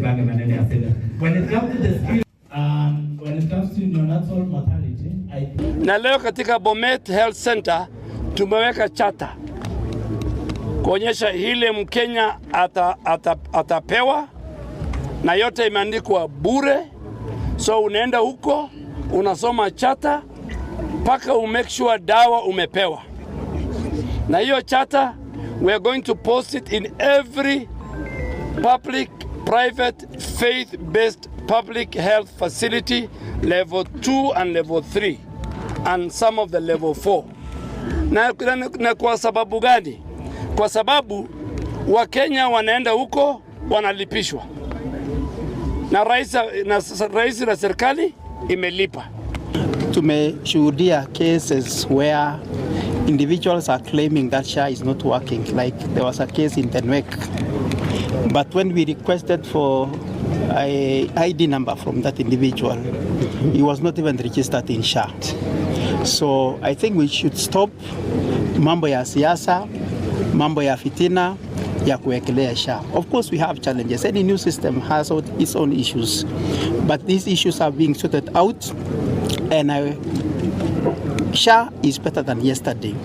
tusipange maneno ya fedha. When it comes to the skill, when it comes to neonatal mortality, na leo katika Bomet Health Center tumeweka chata kuonyesha ile Mkenya atapewa na yote imeandikwa bure. So unaenda huko unasoma chata paka make sure dawa umepewa. Na hiyo chata we are going to post it in every public, private, faith-based public health facility level 2 and level 3 and some of the level 4. Na kwa sababu gani? Kwa sababu Wakenya wanaenda huko wanalipishwa. Na rais na serikali imelipa. Tumeshuhudia cases where individuals are claiming that SHA is not working. Like there was a case in Tenwek. But when we requested for an ID number from that individual, he was not even registered in SHA. So I think we should stop mambo ya siasa, mambo ya fitina, ya kuwekelea SHA. Of course we have challenges. Any new system has its own issues. But these issues are being sorted out, and SHA is better than yesterday.